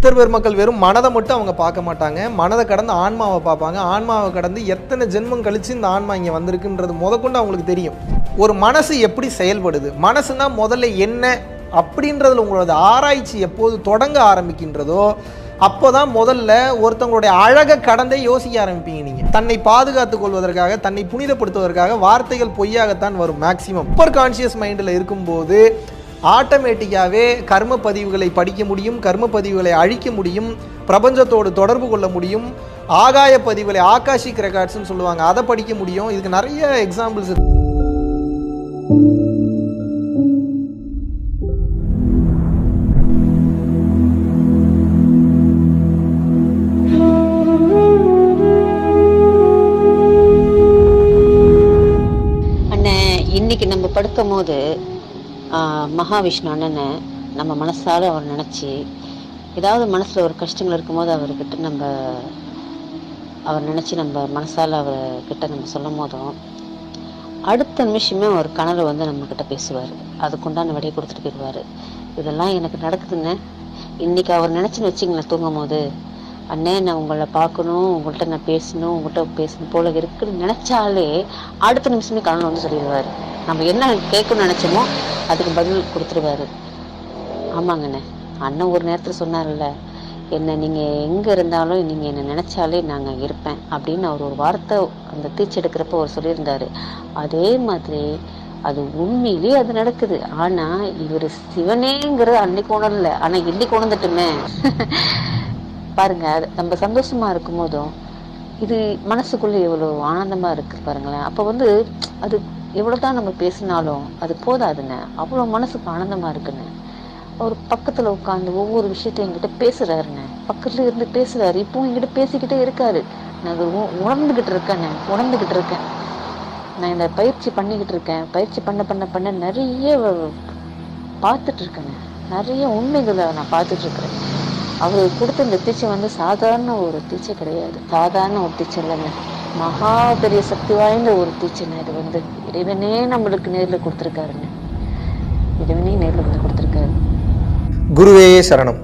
சித்தர் பெருமக்கள் வெறும் மனதை மட்டும் அவங்க பார்க்க மாட்டாங்க, மனதை கடந்து ஆன்மாவை பார்ப்பாங்க. ஆன்மாவை கடந்து எத்தனை ஜென்மம் கழிச்சு இந்த ஆன்மா இங்கே வந்திருக்குன்றது முதற்கொண்டு அவங்களுக்கு தெரியும். ஒரு மனசு எப்படி செயல்படுது, மனசுனா முதல்ல என்ன அப்படின்றதுல உங்களோட ஆராய்ச்சி எப்போது தொடங்க ஆரம்பிக்கின்றதோ அப்போதான் முதல்ல ஒருத்தவங்களுடைய அழகை கடந்தே யோசிக்க ஆரம்பிப்பீங்க. நீங்கள் தன்னை பாதுகாத்துக் கொள்வதற்காக, தன்னை புனிதப்படுத்துவதற்காக வார்த்தைகள் பொய்யாகத்தான் வரும் மேக்சிமம். சூப்பர் கான்ஷியஸ் மைண்டில் இருக்கும்போது ஆட்டோமேட்டிக்காகவே கர்ம பதிவுகளை படிக்க முடியும், கர்ம பதிவுகளை அழிக்க முடியும், பிரபஞ்சத்தோடு தொடர்பு கொள்ள முடியும், ஆகாய பதிவுகளை ஆகாஷிக் ரெக்கார்ட்ஸ்னு சொல்லுவாங்க, அதை படிக்க முடியும். இதுக்கு நிறைய எக்ஸாம்பிள்ஸ் இருக்கு. இன்னைக்கு நம்ம படுக்கும் போது மகாவிஷ்ணு அண்ணனை நம்ம மனசால அவர் நினச்சி, ஏதாவது மனசில் ஒரு கஷ்டங்கள் இருக்கும்போது அவர்கிட்ட அவர் நினச்சி நம்ம மனசால் அவர்கிட்ட நம்ம சொல்லும் போதும் அடுத்த நிமிஷமே ஒரு கனவு வந்து நம்மக்கிட்ட பேசுவார், அதுக்குண்டான விடையை கொடுத்துட்டு போயிடுவார். இதெல்லாம் எனக்கு நடக்குதுன்னு இன்னைக்கு அவர் நினச்சின்னு வச்சிங்களேன், தூங்கும் போது அண்ணே நான் உங்களை பார்க்கணும், உங்கள்கிட்ட நான் பேசணும், உங்கள்கிட்ட பேசணும் போல இருக்குன்னு நினச்சாலே அடுத்த நிமிஷமே கனவு வந்து சொல்லிடுவார். நம்ம என்ன கேட்கணும்னு நினச்சோமோ அதுக்கு பதில் கொடுத்துருவாரு. ஆமாங்கண்ணே, அண்ணன் ஒரு நேரத்தில் சொன்னார்ல, என்ன நீங்கள் எங்கே இருந்தாலும் நீங்கள் என்னை நினச்சாலே நாங்கள் இருப்பேன் அப்படின்னு அவர் ஒரு வார்த்தை அந்த தீச்சு எடுக்கிறப்ப அவர் சொல்லியிருந்தாரு. அதே மாதிரி அது உண்மையிலேயே அது நடக்குது. ஆனால் இவர் சிவனேங்கிறது அன்னைக்கு உணரல, ஆனால் இன்னைக்கு உணர்ந்துட்டுமே. பாருங்க, நம்ம சந்தோஷமா இருக்கும் போதும் இது மனசுக்குள்ள எவ்வளவு ஆனந்தமா இருக்கு பாருங்களேன். அப்ப வந்து அது எவ்வளவுதான் நம்ம பேசினாலும் அது போதாதுன்னு, அவ்வளவு மனசுக்கு ஆனந்தமா இருக்குன்னு. அவர் பக்கத்துல உட்காந்து ஒவ்வொரு விஷயத்தையும் என்கிட்ட பேசுறாருன்னு, பக்கத்துல இருந்து பேசுறாரு, இப்போ என்கிட்ட பேசிக்கிட்டே இருக்காரு. நான் அது உணர்ந்துகிட்டு இருக்கேன். நான் இந்த பயிற்சி பண்ணிக்கிட்டு இருக்கேன். பயிற்சி பண்ண நிறைய பார்த்துட்டு இருக்கேன், நிறைய உண்மைகளை நான் பார்த்துட்டு இருக்கிறேன். அவர் கொடுத்த இந்த தீட்சை வந்து சாதாரண ஒரு தீட்சை கிடையாது, சாதாரண ஒரு தீட்சை இல்லைங்க, மகா பெரிய சக்தி வாய்ந்த ஒரு தீட்சைங்க. இது வந்து இறைவனே நம்மளுக்கு நேரில் கொடுத்துருக்காருங்க, இறைவனே நேரில் வந்து கொடுத்துருக்காரு. குருவே சரணம்.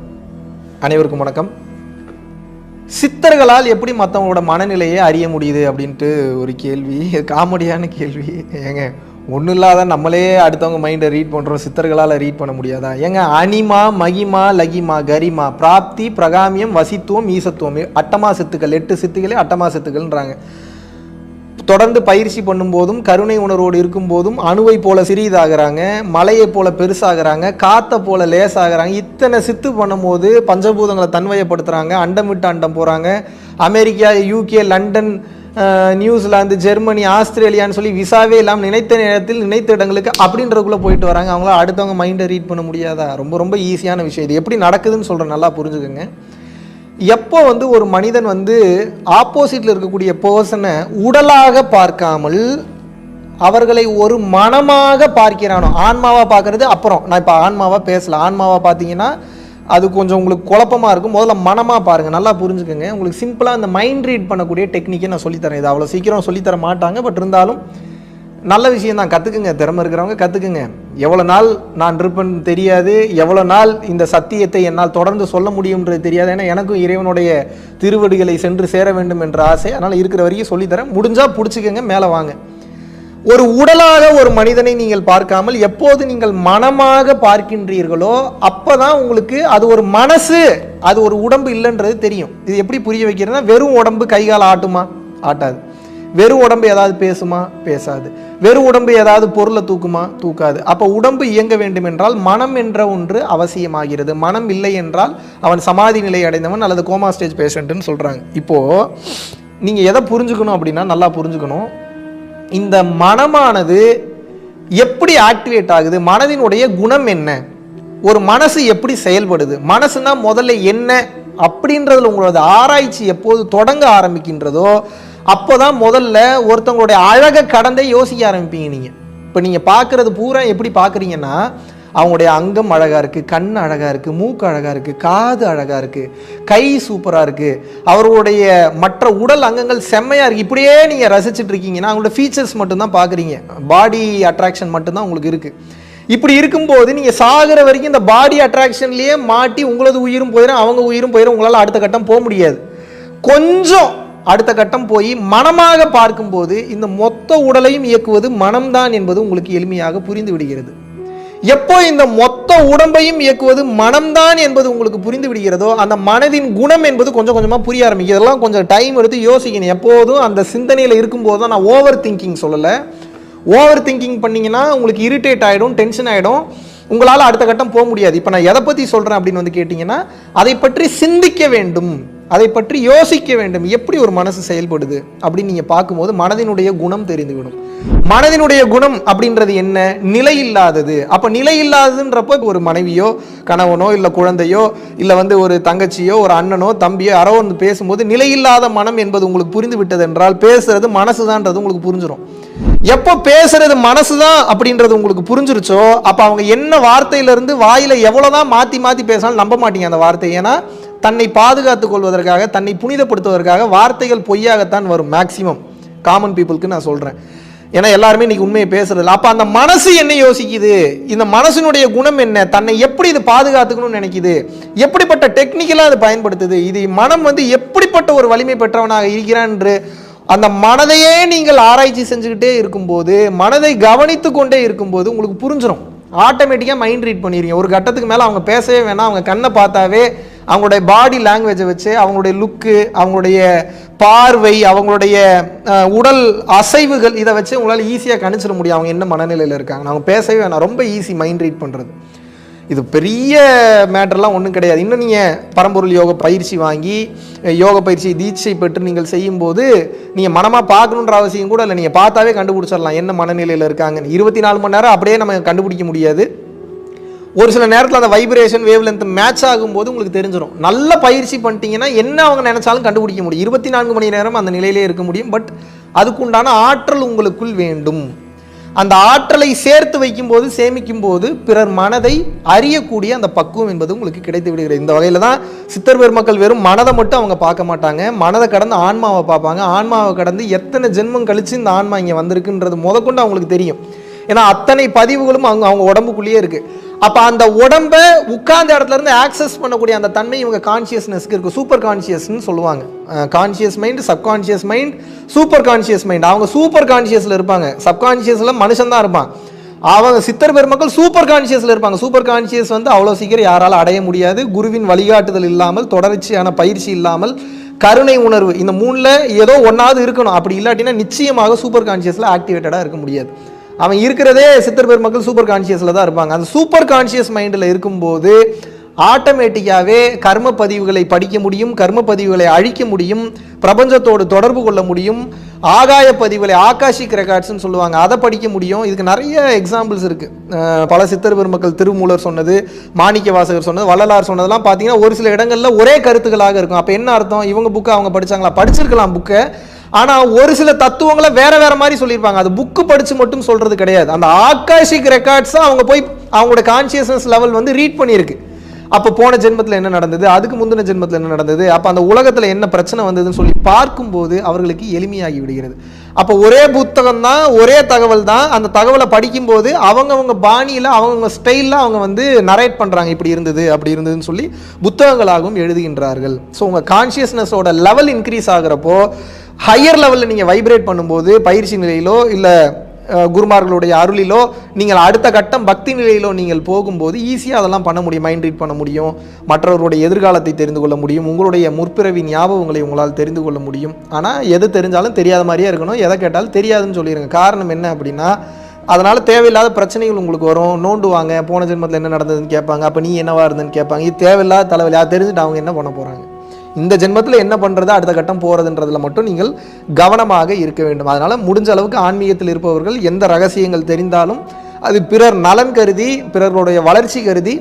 அனைவருக்கும் வணக்கம். சித்தர்களால் எப்படி மற்றவங்களோட மனநிலையை அறிய முடியுது அப்படின்ட்டு ஒரு கேள்வி, காமெடியான கேள்வி. ஏங்க, ஒன்றும் இல்லாத நம்மளே அடுத்தவங்க மைண்டை ரீட் பண்ணுறோம், சித்தர்களால் ரீட் பண்ண முடியாதா? ஏங்க, அனிமா, மகிமா, லகிமா, கரிமா, பிராப்தி, பிரகாமியம், வசித்துவம், ஈசத்துவம், அட்டமா சித்துக்கள், 8 சித்துக்களே அட்டமா சித்துக்கள்ன்றாங்க. தொடர்ந்து பயிற்சி பண்ணும்போதும் கருணை உணர்வோடு இருக்கும்போதும் அணுவை போல சிறியதாகிறாங்க, மலையை போல பெருசாகிறாங்க, காற்றை போல லேசாகிறாங்க. இத்தனை சித்து பண்ணும்போது பஞ்சபூதங்களை தன்வயப்படுத்துகிறாங்க, அண்டம் விட்டு அண்டம் போகிறாங்க. America, UK, London, New Zealand, Germany, ஆஸ்திரேலியான்னு சொல்லி விசாவே இல்லாமல் நினைத்த நேரத்தில் நினைத்த இடங்களுக்கு அப்படின்றதுக்குள்ளே போயிட்டு வராங்க. அவங்கள அடுத்தவங்க மைண்டை ரீட் பண்ண முடியாதா? ரொம்ப ரொம்ப ஈஸியான விஷயம். இது எப்படி நடக்குதுன்னு சொல்கிறேன், நல்லா புரிஞ்சுக்கோங்க. எப்போ வந்து ஒரு மனிதன் வந்து ஆப்போசிட்டில் இருக்கக்கூடிய பர்சனை உடலாக பார்க்காமல் அவர்களை ஒரு மனமாக பார்க்கிறானோ, ஆன்மாவாக பார்க்கறது அப்புறம், நான் இப்போ ஆன்மாவாக பேசல, ஆன்மாவாக பார்த்தீங்கன்னா அது கொஞ்சம் உங்களுக்கு குழப்பமாக இருக்கும். முதல்ல மனமாக பாருங்கள், நல்லா புரிஞ்சுக்கோங்க. உங்களுக்கு சிம்பிளாக இந்த மைண்ட் ரீட் பண்ணக்கூடிய டெக்னிக்கை நான் சொல்லித்தரேன். இது அவ்வளோ சீக்கிரம் சொல்லித்தர மாட்டாங்க, பட் இருந்தாலும் நல்ல விஷயம் தான், கற்றுக்குங்க. திறமை இருக்கிறவங்க கற்றுக்குங்க. எவ்வளோ நாள் நான் இருப்பேன்னு தெரியாது, எவ்வளோ நாள் இந்த சத்தியத்தை என்னால் தொடர்ந்து சொல்ல முடியும்ன்றது தெரியாது. ஏன்னா எனக்கும் இறைவனுடைய திருவடிகளை சென்று சேர வேண்டும் என்ற ஆசை. அதனால் இருக்கிற வரைக்கும் சொல்லித்தரேன், முடிஞ்சால் பிடிச்சிக்கங்க, மேலே வாங்க. ஒரு உடலாக ஒரு மனிதனை நீங்கள் பார்க்காமல் எப்போது நீங்கள் மனமாக பார்க்கின்றீர்களோ அப்போதான் உங்களுக்கு அது ஒரு மனசு, அது ஒரு உடம்பு இல்லைன்றது தெரியும். இது எப்படி புரிய வைக்கிறதுனா, வெறும் உடம்பு கைகால் ஆட்டுமா? ஆட்டாது. வெறும் உடம்பு ஏதாவது பேசுமா? பேசாது. வெறும் உடம்பு ஏதாவது பொருளை தூக்குமா? தூக்காது. அப்போ உடம்பு இயங்க வேண்டும் என்றால் மனம் என்ற ஒன்று அவசியமாகிறது. மனம் இல்லை என்றால் அவன் சமாதி நிலை அடைந்தவன் அல்லது கோமா ஸ்டேஜ் பேஷண்ட்டுன்னு சொல்கிறாங்க. இப்போது நீங்கள் எதை புரிஞ்சுக்கணும் அப்படின்னா, நல்லா புரிஞ்சுக்கணும், இந்த மனமானது எப்படி ஆக்டிவேட் ஆகுது, மனதினுடைய குணம் என்ன, ஒரு மனசு எப்படி செயல்படுது, மனசுனா முதல்ல என்ன அப்படின்றதுல உங்களோட ஆராய்ச்சி எப்போது தொடங்க ஆரம்பிக்கின்றதோ அப்போதான் முதல்ல ஒருத்தவங்களுடைய அழகை கடந்தே யோசிக்க ஆரம்பிப்பீங்க. நீங்கள் இப்போ நீங்கள் பார்க்குறது பூரா எப்படி பார்க்குறீங்கன்னா, அவங்களுடைய அங்கம் அழகாக இருக்குது, கண் அழகாக இருக்குது, மூக்கு அழகாக இருக்குது, காது அழகாக இருக்குது, கை சூப்பராக இருக்குது, அவர்களுடைய மற்ற உடல் அங்கங்கள் செம்மையாக இருக்குது. இப்படியே நீங்கள் ரசிச்சுட்டு இருக்கீங்கன்னா அவங்களோட ஃபீச்சர்ஸ் மட்டும்தான் பார்க்குறீங்க, பாடி அட்ராக்ஷன் மட்டும்தான் உங்களுக்கு இருக்குது. இப்படி இருக்கும்போது நீங்க சாகிற வரைக்கும் இந்த பாடி அட்ராக்ஷன்லயே மாட்டி உங்களது உயிரும் போயிடும், அவங்க உயிரும் போயிடும். உங்களால் அடுத்த கட்டம் போக முடியாது. கொஞ்சம் அடுத்த கட்டம் போய் மனமாக பார்க்கும்போது இந்த மொத்த உடலையும் இயக்குவது மனம்தான் என்பது உங்களுக்கு எளிமையாக புரிந்து விடுகிறது. எப்போ இந்த மொத்த உடம்பையும் இயக்குவது மனம்தான் என்பது உங்களுக்கு புரிந்து விடுகிறதோ அந்த மனதின் குணம் என்பது கொஞ்சம் கொஞ்சமாக புரிய ஆரம்பிக்கும். இதெல்லாம் கொஞ்சம் டைம் எடுத்து யோசிக்கணும். எப்போதும் அந்த சிந்தனையில் இருக்கும்போது தான், நான் ஓவர் திங்கிங் சொல்லலை. ஓவர் திங்கிங் பண்ணிங்கன்னா உங்களுக்கு இரிட்டேட் ஆகிடும், டென்ஷன் ஆகிடும், உங்களால் அடுத்த கட்டம் போக முடியாது. இப்போ நான் எதை பற்றி சொல்கிறேன் அப்படின்னு வந்து கேட்டிங்கன்னா, அதை பற்றி சிந்திக்க வேண்டும், அதை பற்றி யோசிக்க வேண்டும். எப்படி ஒரு மனசு செயல்படுது அப்படின்னு நீங்கள் பார்க்கும்போது மனதினுடைய குணம் தெரிந்துவிடும். மனதினுடைய குணம் அப்படின்றது என்ன? நிலை இல்லாதது. அப்போ நிலை இல்லாததுன்றப்போ ஒரு மனைவியோ கணவனோ இல்லை குழந்தையோ இல்லை வந்து ஒரு தங்கச்சியோ ஒரு அண்ணனோ தம்பியோ யாரோ வந்து பேசும்போது நிலையில்லாத மனம் என்பது உங்களுக்கு புரிந்து விட்டது என்றால் பேசுறது மனசுதான்றது உங்களுக்கு புரிஞ்சிடும். எப்போ பேசுறது மனசுதான் அப்படின்றது உங்களுக்கு புரிஞ்சிருச்சோ அப்போ அவங்க என்ன வார்த்தையிலிருந்து வாயில எவ்வளோதான் மாற்றி மாற்றி பேசினாலும் நம்ப மாட்டீங்க அந்த வார்த்தை. ஏன்னா தன்னை பாதுகாத்துக் கொள்வதற்காக, தன்னை புனிதப்படுத்துவதற்காக வார்த்தைகள் பொய்யாகத்தான் வரும். மேக்சிமம் காமன் பீப்புளுக்கு நான் சொல்றேன். ஏன்னா எல்லாருமே இன்னைக்கு உண்மையை பேசுறது. அப்ப அந்த மனசு என்ன யோசிக்குது, இந்த மனசினுடைய குணம் என்ன, தன்னை எப்படி இது பாதுகாத்துக்கணும்னு நினைக்குது, எப்படிப்பட்ட டெக்னிக்கலா அது பயன்படுத்துது, இது மனம் வந்து எப்படிப்பட்ட ஒரு வலிமை பெற்றவனாக இருக்கிறான் என்று அந்த மனதையே நீங்கள் ஆராய்ச்சி செஞ்சுக்கிட்டே இருக்கும்போது, மனதை கவனித்து கொண்டே இருக்கும்போது உங்களுக்கு புரிஞ்சிடும். ஆட்டோமேட்டிக்காக மைண்ட் ரீட் பண்ணிடுறீங்க. ஒரு கட்டத்துக்கு மேலே அவங்க பேசவே வேணாம், அவங்க கண்ணை பார்த்தாவே அவங்களுடைய பாடி லாங்குவேஜை வச்சு அவங்களுடைய லுக்கு, அவங்களுடைய பார்வை, அவங்களுடைய உடல் அசைவுகள், இதை வச்சு உங்களால் ஈஸியாக கணிச்சிட முடியும் அவங்க என்ன மனநிலையில் இருக்காங்க. அவங்க பேசவே வேணாம், ரொம்ப ஈஸி மைண்ட் ரீட் பண்ணுறது. இது பெரிய மேட்டர்லாம் ஒன்றும் கிடையாது. இன்னும் நீங்கள் பரம்பொருள் யோக பயிற்சி வாங்கி யோக பயிற்சி தீட்சை பெற்று நீங்கள் செய்யும்போது நீங்கள் மனமாக பார்க்கணுன்ற அவசியம் கூட இல்லை. நீங்கள் பார்த்தாவே கண்டுபிடிச்சிடலாம் என்ன மனநிலையில் இருக்காங்கன்னு. 24 மணி நேரம் அப்படியே நம்ம கண்டுபிடிக்க முடியாது. ஒரு சில நேரத்தில் அந்த வைப்ரேஷன் வேவ் லென்த் மேட்ச் ஆகும்போது உங்களுக்கு தெரிஞ்சிடும். நல்ல பயிற்சி பண்ணிட்டீங்கன்னா என்ன அவங்க நினைச்சாலும் கண்டுபிடிக்க முடியும். 24 மணி நேரம் அந்த நிலையிலே இருக்க முடியும். பட் அதுக்குண்டான ஆற்றல் உங்களுக்குள் வேண்டும். அந்த ஆற்றலை சேர்த்து வைக்கும் போது, சேமிக்கும் போது பிறர் மனதை அறியக்கூடிய அந்த பக்குவம் என்பது உங்களுக்கு கிடைத்து விடுகிறது. இந்த வகையில் தான் சித்தர் பெருமக்கள் வெறும் மனதை மட்டும் அவங்க பார்க்க மாட்டாங்க, மனதை கடந்து ஆன்மாவை பார்ப்பாங்க. ஆன்மாவை கடந்து எத்தனை ஜென்மம் கழிச்சு இந்த ஆன்மா இங்கே வந்திருக்குன்றது முதற்கொண்டு அவங்களுக்கு தெரியும். ஏன்னா அத்தனை பதிவுகளும் அவங்க உடம்புக்குள்ளேயே இருக்கு. அப்போ அந்த உடம்பை உட்கார்ந்த இடத்துல இருந்து ஆக்சஸ் பண்ணக்கூடிய அந்த தன்மை இவங்க கான்சியஸ்னஸ்க்கு இருக்கு. சூப்பர் கான்சியஸ்ன்னு சொல்லுவாங்க. Conscious mind, subconscious mind, super conscious mind. அவங்க சூப்பர் கான்சியஸ்ல இருப்பாங்க, சப்கான்சியஸ்ல மனுஷன் தான் இருப்பான். அவங்க சித்தர் பெருமக்கள் சூப்பர் கான்சியஸ்ல இருப்பாங்க. சூப்பர் கான்சியஸ் வந்து அவ்வளோ சீக்கிரம் யாரால் அடைய முடியாது. குருவின் வழிகாட்டுதல் இல்லாமல், தொடர்ச்சியான பயிற்சி இல்லாமல், கருணை உணர்வு, இந்த மூணுல ஏதோ ஒன்றாவது இருக்கணும். அப்படி இல்லாட்டினா நிச்சயமாக சூப்பர் கான்சியஸ்ல ஆக்டிவேட்டடாக இருக்க முடியாது. அவன் இருக்கிறதே சித்தர் பெருமக்கள் சூப்பர் கான்சியஸில் தான் இருப்பாங்க. அந்த சூப்பர் கான்சியஸ் மைண்டில் இருக்கும்போது ஆட்டோமேட்டிக்காகவே கர்ம பதிவுகளை படிக்க முடியும், கர்ம பதிவுகளை அழிக்க முடியும், பிரபஞ்சத்தோடு தொடர்பு கொள்ள முடியும், ஆகாய பதிவுகளை, ஆகாஷிக் ரெக்கார்ட்ஸ்ன்னு சொல்லுவாங்க, அதை படிக்க முடியும். இதுக்கு நிறைய எக்ஸாம்பிள்ஸ் இருக்குது. பல சித்தர் பெருமக்கள், திருமூலர் சொன்னது, மாணிக்க வாசகர் சொன்னது, வள்ளலார் சொன்னதெல்லாம் பார்த்தீங்கன்னா ஒரு சில இடங்களில் ஒரே கருத்துக்களாக இருக்கும். அப்போ என்ன அர்த்தம்? இவங்க புக்கை அவங்க படித்தாங்களா? படிச்சிருக்கலாம் புக்கை, ஆனால் ஒரு சில தத்துவங்களை வேற வேற மாதிரி சொல்லியிருப்பாங்க. அது புக்கு படித்து மட்டும் சொல்கிறது கிடையாது. அந்த ஆகாஷிக் ரெக்கார்ட்ஸாக அவங்க போய் அவங்களோட கான்சியஸ்னஸ் லெவல் வந்து ரீட் பண்ணியிருக்கு. அப்போ போன ஜென்மத்தில் என்ன நடந்தது, அதுக்கு முந்தின ஜென்மத்தில் என்ன நடந்தது, அப்போ அந்த உலகத்தில் என்ன பிரச்சனை வந்ததுன்னு சொல்லி பார்க்கும்போது அவர்களுக்கு எளிமையாகி விடுகிறது. அப்போ ஒரே புத்தகம் தான், ஒரே தகவல் தான். அந்த தகவலை படிக்கும்போது அவங்கவுங்க பாணியில், அவங்கவுங்க ஸ்டைலில் அவங்க வந்து நரேட் பண்ணுறாங்க, இப்படி இருந்தது அப்படி இருந்ததுன்னு சொல்லி புத்தகங்களாகவும் எழுதுகின்றார்கள். ஸோ உங்கள் கான்சியஸ்னஸோட லெவல் இன்க்ரீஸ் ஆகிறப்போ, ஹையர் லெவலில் நீங்கள் வைப்ரேட் பண்ணும்போது, பயிற்சி நிலையிலோ இல்லை குருமார்களுடைய அருளிலோ நீங்கள் அடுத்த கட்டம் பக்தி நிலையிலோ நீங்கள் போகும்போது ஈஸியாக அதெல்லாம் பண்ண முடியும். மைண்ட் ரீட் பண்ண முடியும், மற்றவர்களுடைய எதிர்காலத்தை தெரிந்து கொள்ள முடியும், உங்களுடைய முற்பிறவி ஞாபகங்களை உங்களால் தெரிந்து கொள்ள முடியும். ஆனால் எது தெரிஞ்சாலும் தெரியாத மாதிரியே இருக்கணும், எதை கேட்டாலும் தெரியாதுன்னு சொல்லிடுங்க. காரணம் என்ன அப்படின்னா, அதனால் தேவையில்லாத பிரச்சனைகள் உங்களுக்கு வரும். நோண்டுவாங்க, போன ஜென்மத்தில் என்ன நடந்ததுன்னு கேட்பாங்க, அப்போ நீ என்னவா இருந்ததுன்னு கேட்பாங்க. இது தேவையில்லாத தலைவலி. அதை தெரிஞ்சுட்டு அவங்க என்ன பண்ண போகிறாங்க? இந்த ஜென்மத்தில் என்ன பண்ணுறது, அடுத்த கட்டம் போகிறதுன்றதில் மட்டும் நீங்கள் கவனமாக இருக்க வேண்டும். அதனால் முடிஞ்ச அளவுக்கு ஆன்மீகத்தில் இருப்பவர்கள் எந்த ரகசியங்கள் தெரிந்தாலும் அது பிறர் நலன் கருதி, பிறர்களுடைய வளர்ச்சி கருதி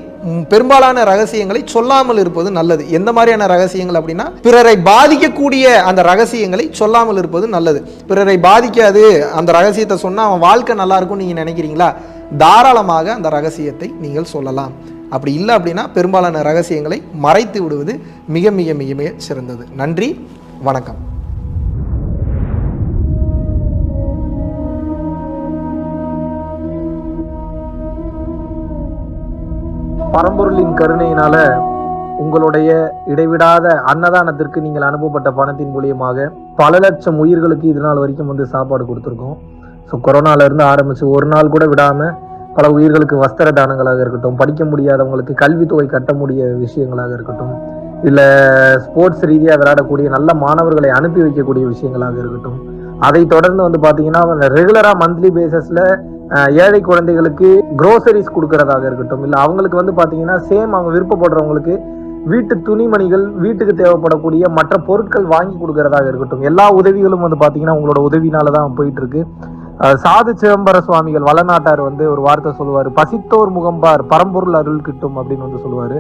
பெரும்பாலான ரகசியங்களை சொல்லாமல் இருப்பது நல்லது. எந்த மாதிரியான ரகசியங்கள் அப்படின்னா, பிறரை பாதிக்கக்கூடிய அந்த ரகசியங்களை சொல்லாமல் இருப்பது நல்லது. பிறரை பாதிக்காது, அந்த ரகசியத்தை சொன்னால் அவன் வாழ்க்கை நல்லா இருக்கும்னு நீங்கள் நினைக்கிறீங்களா, தாராளமாக அந்த ரகசியத்தை நீங்கள் சொல்லலாம். அப்படி இல்லை அப்படின்னா பெரும்பாலான ரகசியங்களை மறைத்து விடுவது மிக மிக மிக மிக சிறந்தது. நன்றி, வணக்கம். பரம்பொருளின் கருணையினால உங்களுடைய இடைவிடாத அன்னதானத்திற்கு நீங்கள் அனுப்பப்பட்ட பணத்தின் மூலியமாக பல லட்சம் உயிர்களுக்கு இது நாள் வரைக்கும் வந்து சாப்பாடு கொடுத்துருக்கோம். ஸோ கொரோனால இருந்து ஆரம்பிச்சு ஒரு நாள் கூட விடாம பல உயிர்களுக்கு வஸ்திர தானங்களாக இருக்கட்டும், படிக்க முடியாதவங்களுக்கு கல்வித்தொகை கட்ட முடிய விஷயங்களாக இருக்கட்டும், இல்ல ஸ்போர்ட்ஸ் ரீதியா விளையாடக்கூடிய நல்ல மாணவர்களை அனுப்பி வைக்கக்கூடிய விஷயங்களாக இருக்கட்டும், அதை தொடர்ந்து வந்து பாத்தீங்கன்னா ரெகுலரா மந்த்லி பேசிஸ்ல ஏழை குழந்தைகளுக்கு க்ரோசரிஸ் கொடுக்கறதாக இருக்கட்டும், இல்ல அவங்களுக்கு வந்து பாத்தீங்கன்னா சேம் அவங்க விருப்பப்படுறவங்களுக்கு வீட்டு துணிமணிகள், வீட்டுக்கு தேவைப்படக்கூடிய மற்ற பொருட்கள் வாங்கி கொடுக்கறதாக இருக்கட்டும், எல்லா உதவிகளும் வந்து பாத்தீங்கன்னா உங்களோட உதவினாலதான் போயிட்டு இருக்கு. சாது சிதம்பர சுவாமிகள் வளநாட்டார் வந்து ஒரு வார்த்தை சொல்லுவாரு, பசித்தோர் முகம்பார் பரம்பொருள் அருள் கிட்டும் அப்படின்னு வந்து சொல்லுவாரு.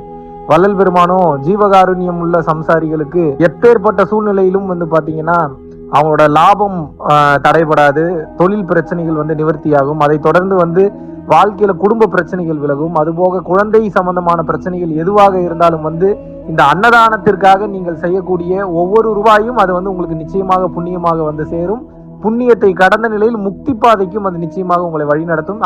வள்ளல் பெருமானும் ஜீவகாருண்யம் உள்ள சம்சாரிகளுக்கு எப்பேற்பட்ட சூழ்நிலையிலும் வந்து பாத்தீங்கன்னா அவங்களோட லாபம் தடைபடாது, தொழில் பிரச்சனைகள் வந்து நிவர்த்தியாகும், அதை தொடர்ந்து வந்து வாழ்க்கையில குடும்ப பிரச்சனைகள் விலகும், அதுபோக குழந்தை சம்பந்தமான பிரச்சனைகள் எதுவாக இருந்தாலும் வந்து இந்த அன்னதானத்திற்காக நீங்கள் செய்யக்கூடிய ஒவ்வொரு ரூபாயும் அது வந்து உங்களுக்கு நிச்சயமாக புண்ணியமாக வந்து சேரும். புண்ணியத்தை கடந்த நிலையில் முக்தி பாதைக்கும் அது நிச்சயமாக உங்களை வழிநடத்தும்.